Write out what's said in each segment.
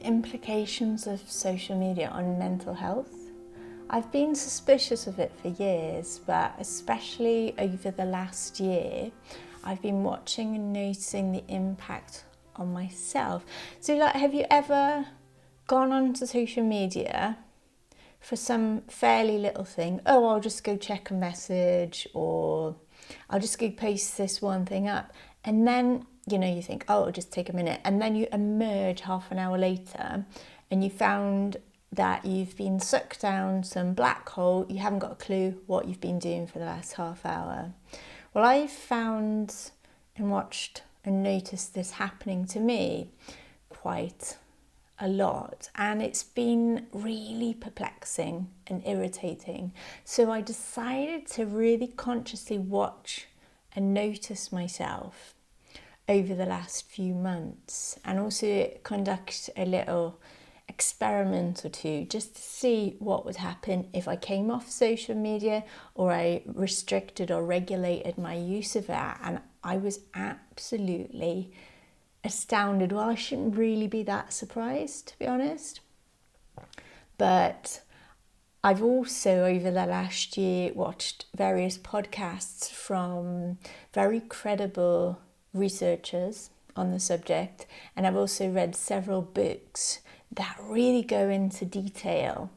implications of social media on mental health. I've been suspicious of it for years, but especially over the last year, I've been watching and noticing the impact on myself. So like, have you ever gone onto social media for some fairly little thing? Oh, I'll just go check a message, or I'll just go post this one thing up. And then, you think, oh, it'll just take a minute. And then you emerge half an hour later and you found that you've been sucked down some black hole. You haven't got a clue what you've been doing for the last half hour. Well, I've found and watched and noticed this happening to me quite a lot, and it's been really perplexing and irritating. So I decided to really consciously watch and notice myself over the last few months, and also conduct a little experiment or two just to see what would happen if I came off social media or I restricted or regulated my use of it. And I was absolutely astounded. Well, I shouldn't really be that surprised, to be honest. But I've also, over the last year, watched various podcasts from very credible researchers on the subject, and I've also read several books that really go into detail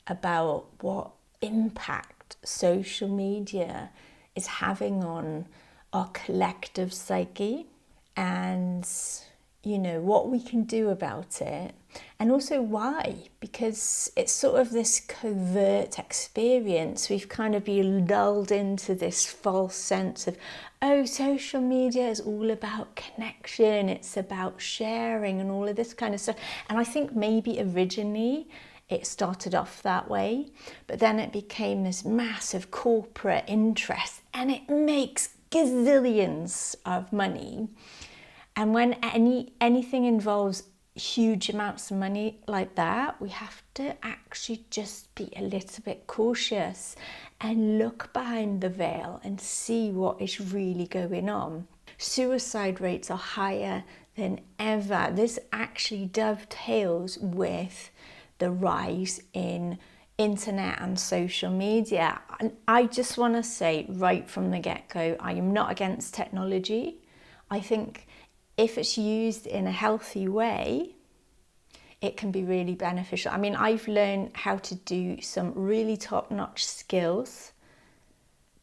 about what impact social media is having on our collective psyche, and what we can do about it, and also why. Because it's sort of this covert experience. We've kind of been lulled into this false sense of, oh, social media is all about connection, it's about sharing and all of this kind of stuff. And I think maybe originally it started off that way, but then it became this massive corporate interest, and it makes gazillions of money. And when anything involves huge amounts of money like that, we have to actually just be a little bit cautious and look behind the veil and see what is really going on. Suicide rates are higher than ever. This actually dovetails with the rise in internet and social media. And I just want to say right from the get-go, I am not against technology. I think if it's used in a healthy way, it can be really beneficial. I mean, I've learned how to do some really top-notch skills,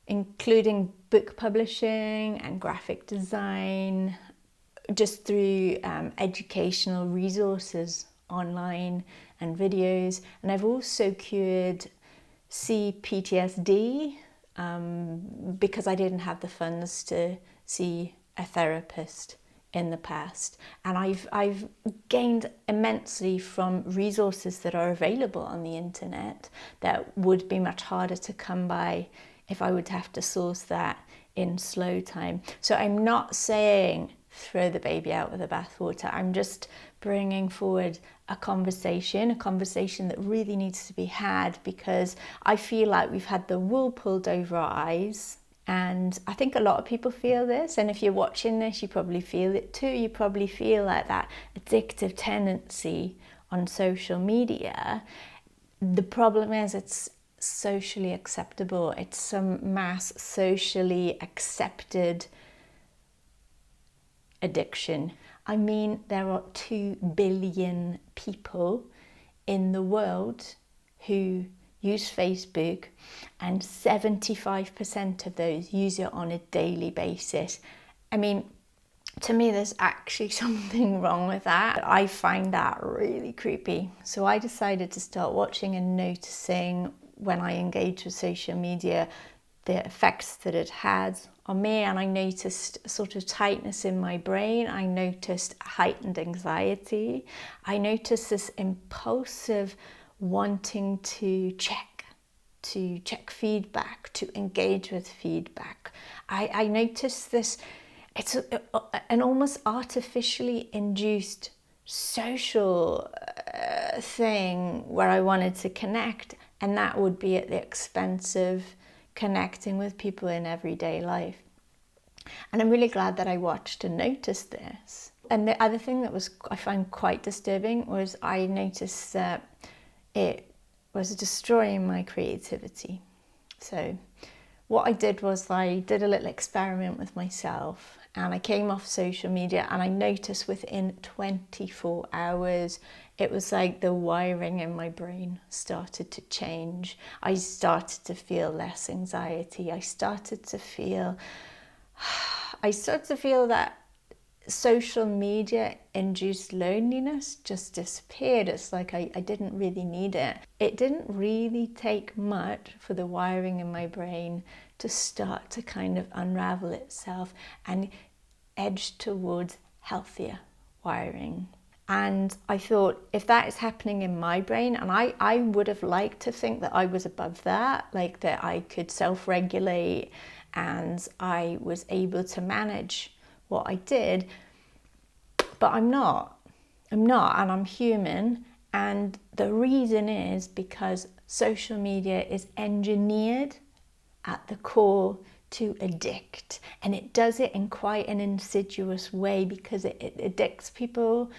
including book publishing and graphic design, just through educational resources online and videos. And I've also cured CPTSD because I didn't have the funds to see a therapist in the past, and I've gained immensely from resources that are available on the internet that would be much harder to come by if I would have to source that in slow time. So I'm not saying throw the baby out with the bathwater. I'm just bringing forward a conversation that really needs to be had, because I feel like we've had the wool pulled over our eyes. And I think a lot of people feel this, and if you're watching this, you probably feel it too. You probably feel like that addictive tendency on social media. The problem is it's socially acceptable. It's some mass socially accepted addiction. I mean, there are 2 billion people in the world who use Facebook, and 75% of those use it on a daily basis. I mean, to me, there's actually something wrong with that. I find that really creepy. So I decided to start watching and noticing, when I engage with social media, the effects that it had on me. And I noticed a sort of tightness in my brain. I noticed heightened anxiety. I noticed this impulsive wanting to check feedback, to engage with feedback. I noticed this, it's an almost artificially induced social thing where I wanted to connect, and that would be at the expense of connecting with people in everyday life. And I'm really glad that I watched and noticed this. And the other thing that I found quite disturbing was I noticed that it was destroying my creativity. So what I did was I did a little experiment with myself, and I came off social media, and I noticed within 24 hours, it was like the wiring in my brain started to change. I started to feel less anxiety. I started to feel that social media induced loneliness just disappeared. It's like I didn't really need it. It didn't really take much for the wiring in my brain to start to kind of unravel itself and edge towards healthier wiring. And I thought, if that is happening in my brain, and I would have liked to think that I was above that, like that I could self-regulate and I was able to manage what I did, but I'm not, and I'm human. And the reason is because social media is engineered at the core to addict, and it does it in quite an insidious way, because it addicts people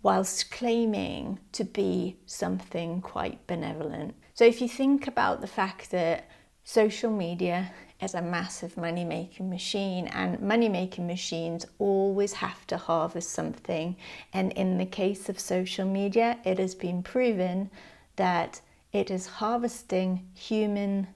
whilst claiming to be something quite benevolent. So if you think about the fact that social media is a massive money-making machine, and money-making machines always have to harvest something, and in the case of social media, it has been proven that it is harvesting human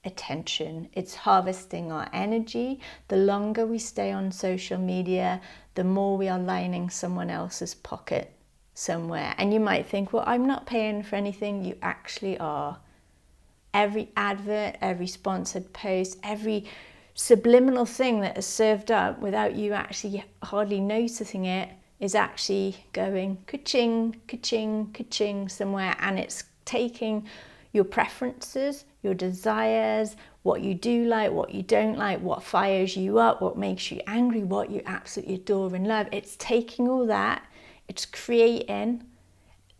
attention. It's harvesting our energy. The longer we stay on social media, the more we are lining someone else's pocket somewhere. And you might think, well, I'm not paying for anything. You actually are. Every advert, every sponsored post, every subliminal thing that is served up without you actually hardly noticing it is actually going ka-ching, ka-ching, ka-ching somewhere, and it's taking your preferences, your desires, what you do like, what you don't like, what fires you up, what makes you angry, what you absolutely adore and love. It's taking all that, it's creating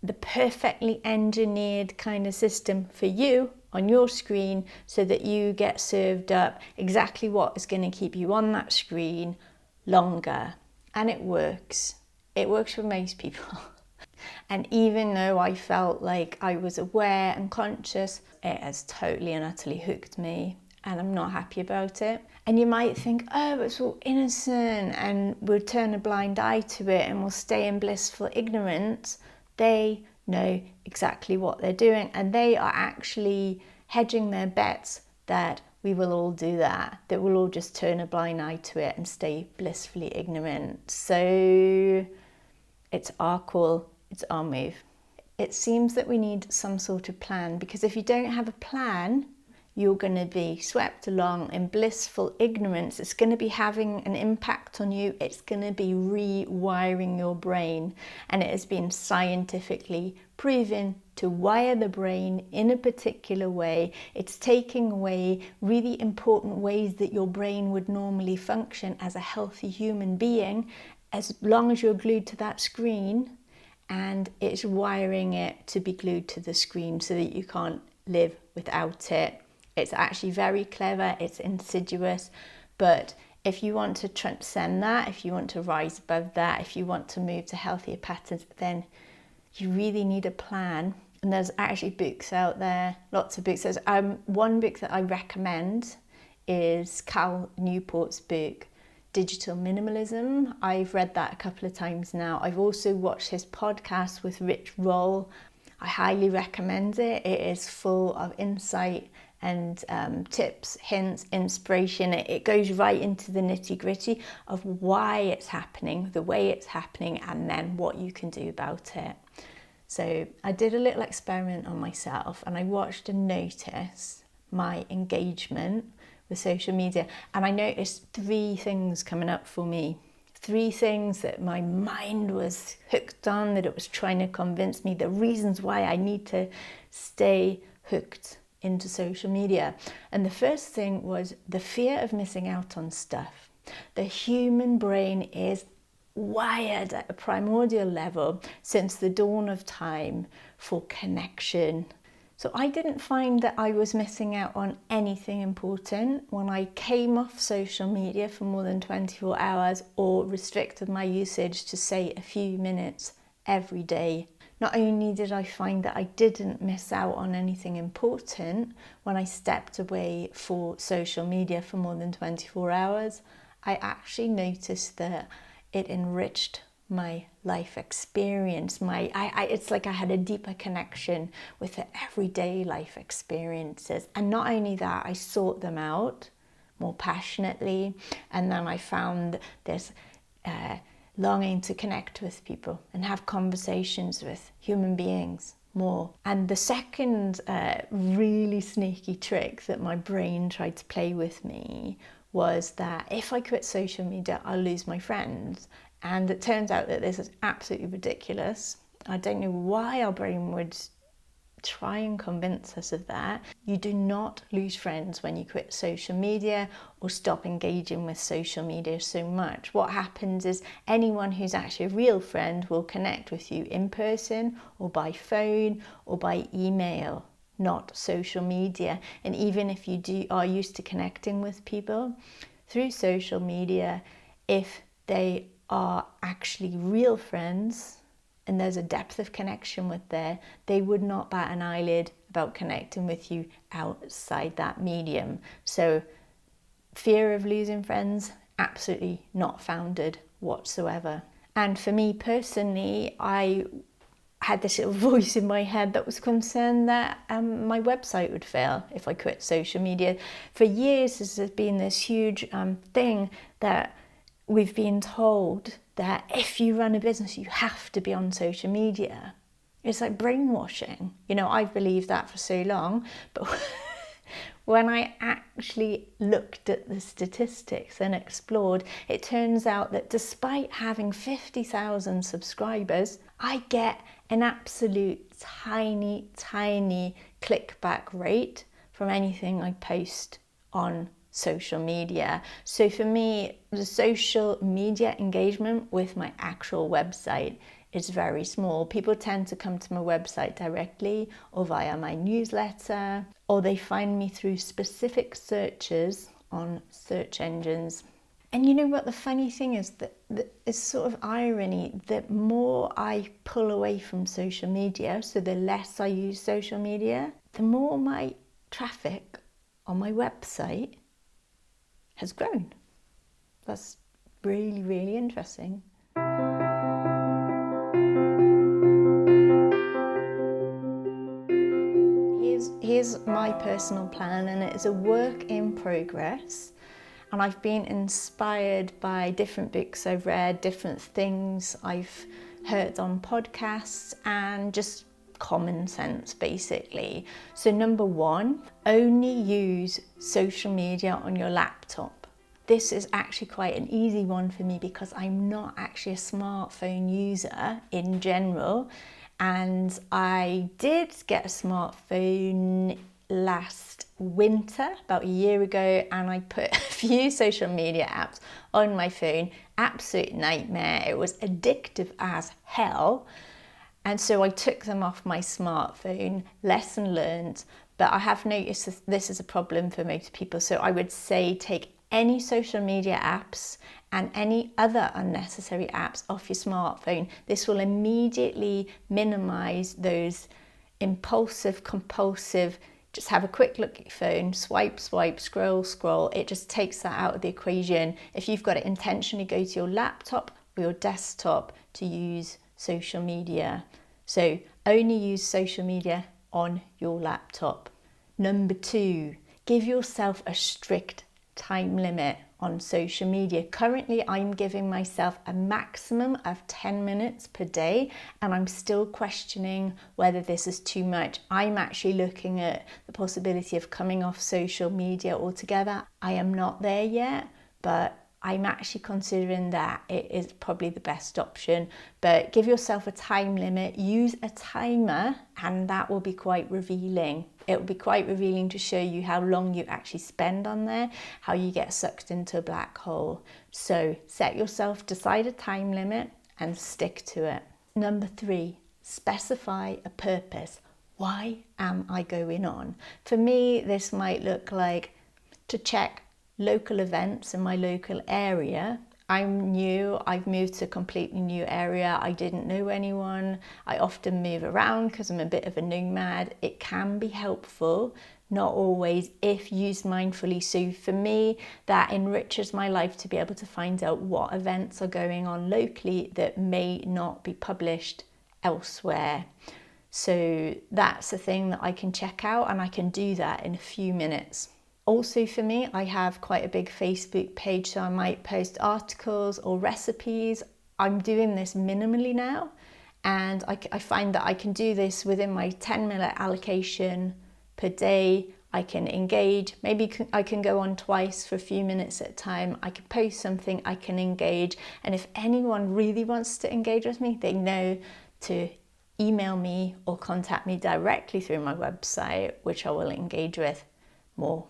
the perfectly engineered kind of system for you on your screen, so that you get served up exactly what is going to keep you on that screen longer. And it works. It works for most people. And even though I felt like I was aware and conscious, it has totally and utterly hooked me, and I'm not happy about it. And you might think, oh, it's all innocent, and we'll turn a blind eye to it and we'll stay in blissful ignorance. They know exactly what they're doing, and they are actually hedging their bets that we will all do that we'll all just turn a blind eye to it and stay blissfully ignorant. So it's our call, it's our move. It seems that we need some sort of plan, because if you don't have a plan, you're going to be swept along in blissful ignorance. It's going to be having an impact on you. It's going to be rewiring your brain. And it has been scientifically proven to wire the brain in a particular way. It's taking away really important ways that your brain would normally function as a healthy human being, as long as you're glued to that screen, and it's wiring it to be glued to the screen so that you can't live without it. It's actually very clever, it's insidious, but if you want to transcend that, if you want to rise above that, if you want to move to healthier patterns, then you really need a plan. And there's actually books out there, lots of books. There's one book that I recommend is Cal Newport's book, Digital Minimalism. I've read that a couple of times now. I've also watched his podcast with Rich Roll. I highly recommend it. It is full of insight and tips, hints, inspiration. It goes right into the nitty-gritty of why it's happening, the way it's happening, and then what you can do about it. So I did a little experiment on myself, and I watched and noticed my engagement with social media, and I noticed 3 things coming up for me. 3 things that my mind was hooked on, that it was trying to convince me, the reasons why I need to stay hooked into social media. And the first thing was the fear of missing out on stuff. The human brain is wired at a primordial level since the dawn of time for connection. So I didn't find that I was missing out on anything important when I came off social media for more than 24 hours or restricted my usage to, say, a few minutes every day. Not only did I find that I didn't miss out on anything important when I stepped away for social media for more than 24 hours, I actually noticed that it enriched my life experience. It's like I had a deeper connection with the everyday life experiences. And not only that, I sought them out more passionately. And then I found this longing to connect with people and have conversations with human beings more. And the second really sneaky trick that my brain tried to play with me was that if I quit social media, I'll lose my friends. And it turns out that this is absolutely ridiculous. I don't know why our brain would try and convince us of that. You do not lose friends when you quit social media or stop engaging with social media so much. What happens is anyone who's actually a real friend will connect with you in person or by phone or by email, not social media. And even if you are used to connecting with people through social media, if they are actually real friends and there's a depth of connection with there, they would not bat an eyelid about connecting with you outside that medium. So fear of losing friends, absolutely not founded whatsoever. And for me personally, I had this little voice in my head that was concerned that my website would fail if I quit social media. For years, there's been this huge thing that we've been told that if you run a business, you have to be on social media. It's like brainwashing. You know, I've believed that for so long, but when I actually looked at the statistics and explored, it turns out that despite having 50,000 subscribers, I get an absolute tiny clickback rate from anything I post on social media. So for me, the social media engagement with my actual website is very small. People tend to come to my website directly or via my newsletter, or they find me through specific searches on search engines. And you know what the funny thing is, that it's sort of irony, that more I pull away from social media, so the less I use social media, the more my traffic on my website has grown. That's really, really interesting. Here's my personal plan, and it is a work in progress. And I've been inspired by different books I've read, different things I've heard on podcasts, and just common sense basically. So number one, only use social media on your laptop. This is actually quite an easy one for me because I'm not actually a smartphone user in general, and I did get a smartphone last winter, about a year ago, and I put a few social media apps on my phone. Absolute nightmare. It was addictive as hell. And so I took them off my smartphone. Lesson learned. But I have noticed this is a problem for most people. So I would say take any social media apps and any other unnecessary apps off your smartphone. This will immediately minimize those impulsive, compulsive, just have a quick look at your phone, swipe, scroll. It just takes that out of the equation. If you've got to intentionally go to your laptop or your desktop to use social media. So only use social media on your laptop. Number two, give yourself a strict time limit on social media. Currently, I'm giving myself a maximum of 10 minutes per day, and I'm still questioning whether this is too much. I'm actually looking at the possibility of coming off social media altogether. I am not there yet, but I'm actually considering that it is probably the best option. But give yourself a time limit, use a timer, and that will be quite revealing. It will be quite revealing to show you how long you actually spend on there, how you get sucked into a black hole. So set yourself, decide a time limit and stick to it. Number three, specify a purpose. why am I going on? For me, this might look like to check local events in my local area. I'm new, I've moved to a completely new area, I didn't know anyone, I often move around because I'm a bit of a nomad. It can be helpful, not always, if used mindfully. So for me, that enriches my life to be able to find out what events are going on locally that may not be published elsewhere. So that's a thing that I can check out, and I can do that in a few minutes. Also for me, I have quite a big Facebook page, so I might post articles or recipes. I'm doing this minimally now, and I find that I can do this within my 10-minute allocation per day. I can engage, maybe I can go on twice for a few minutes at a time. I can post something, I can engage, and if anyone really wants to engage with me, they know to email me or contact me directly through my website, which I will engage with more.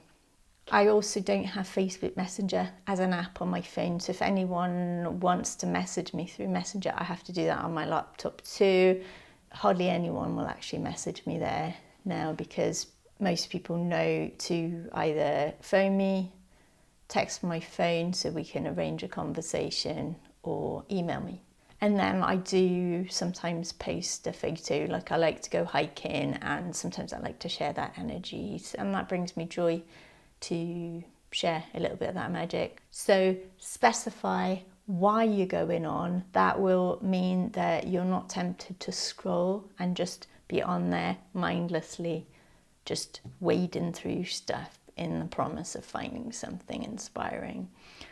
I also don't have Facebook Messenger as an app on my phone, so if anyone wants to message me through Messenger, I have to do that on my laptop too. Hardly anyone will actually message me there now, because most people know to either phone me, text my phone so we can arrange a conversation, or email me. And then I do sometimes post a photo, like I like to go hiking, and sometimes I like to share that energy, and that brings me joy to share a little bit of that magic. So specify why you're going on. That will mean that you're not tempted to scroll and just be on there mindlessly, just wading through stuff in the promise of finding something inspiring.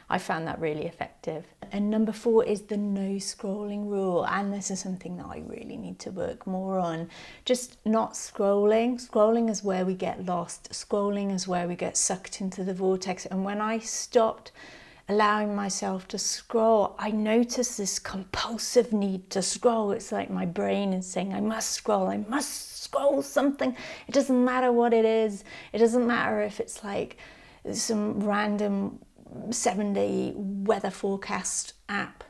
I found that really effective. And number 4 is the no scrolling rule. And this is something that I really need to work more on. Just not scrolling. Scrolling is where we get lost. Scrolling is where we get sucked into the vortex. And when I stopped allowing myself to scroll, I noticed this compulsive need to scroll. It's like my brain is saying, I must scroll something. It doesn't matter what it is. It doesn't matter if it's like some random 7-day weather forecast app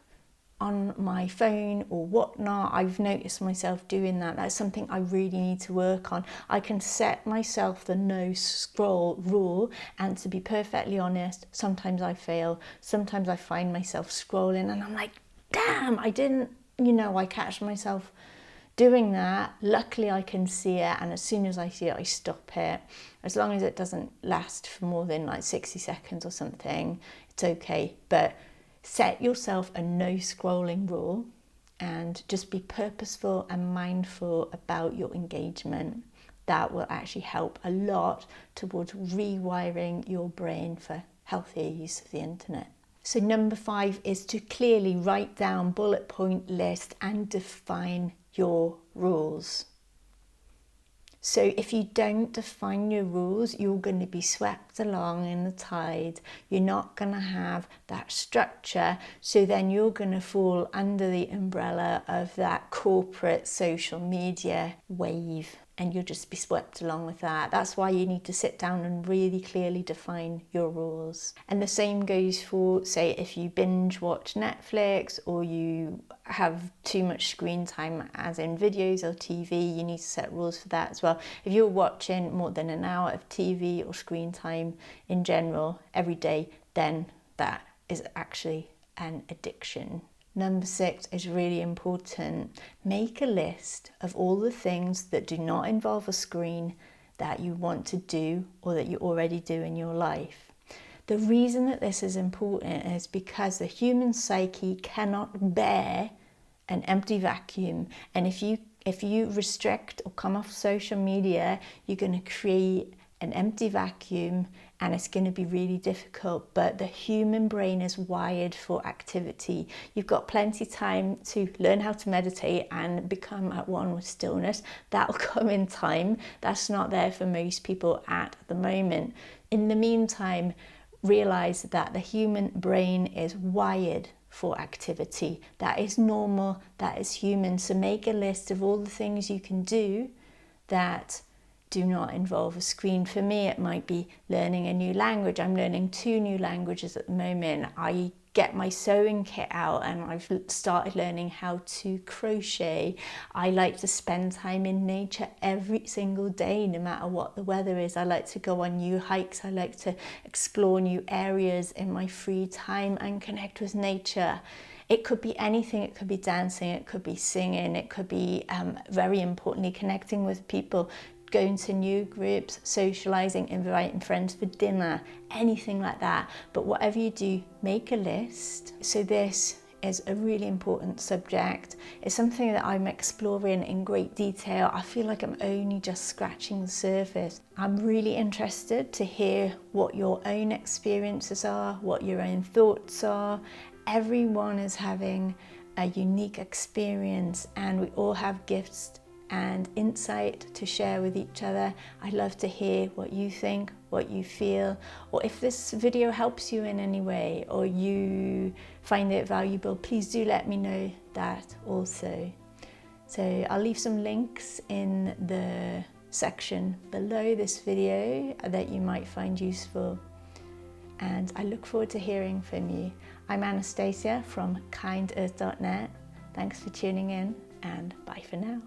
on my phone or whatnot. I've noticed myself doing that. That's something I really need to work on. I can set myself the no scroll rule, and to be perfectly honest, sometimes I fail. Sometimes I find myself scrolling and I'm like, damn, I didn't, I catch myself doing that. Luckily I can see it, and as soon as I see it, I stop it. As long as it doesn't last for more than like 60 seconds or something, it's okay. But set yourself a no scrolling rule and just be purposeful and mindful about your engagement. That will actually help a lot towards rewiring your brain for healthier use of the internet. So number 5 is to clearly write down bullet point list and define your rules. So if you don't define your rules, you're going to be swept along in the tide. You're not going to have that structure. So then you're going to fall under the umbrella of that corporate social media wave, and you'll just be swept along with that. That's why you need to sit down and really clearly define your rules. And the same goes for, say, if you binge watch Netflix or you have too much screen time, as in videos or TV, you need to set rules for that as well. If you're watching more than an hour of TV or screen time in general every day, then that is actually an addiction. Number 6 is really important. Make a list of all the things that do not involve a screen that you want to do or that you already do in your life. The reason that this is important is because the human psyche cannot bear an empty vacuum. And if you restrict or come off social media, you're going to create an empty vacuum, and it's going to be really difficult. But the human brain is wired for activity. You've got plenty of time to learn how to meditate and become at one with stillness. That'll come in time. That's not there for most people at the moment. In the meantime, realize that the human brain is wired for activity. That is normal, that is human. So make a list of all the things you can do that do not involve a screen. For me, it might be learning a new language. I'm learning 2 new languages at the moment. I get my sewing kit out and I've started learning how to crochet. I like to spend time in nature every single day, no matter what the weather is. I like to go on new hikes. I like to explore new areas in my free time and connect with nature. It could be anything. It could be dancing, it could be singing, it could be, very importantly, connecting with people, going to new groups, socializing, inviting friends for dinner, anything like that. But whatever you do, make a list. So this is a really important subject. It's something that I'm exploring in great detail. I feel like I'm only just scratching the surface. I'm really interested to hear what your own experiences are, what your own thoughts are. Everyone is having a unique experience and we all have gifts and insight to share with each other. I'd love to hear what you think, what you feel, or if this video helps you in any way or you find it valuable, please do let me know that also. So I'll leave some links in the section below this video that you might find useful, and I look forward to hearing from you. I'm Anastasia from kindearth.net. Thanks for tuning in, and bye for now.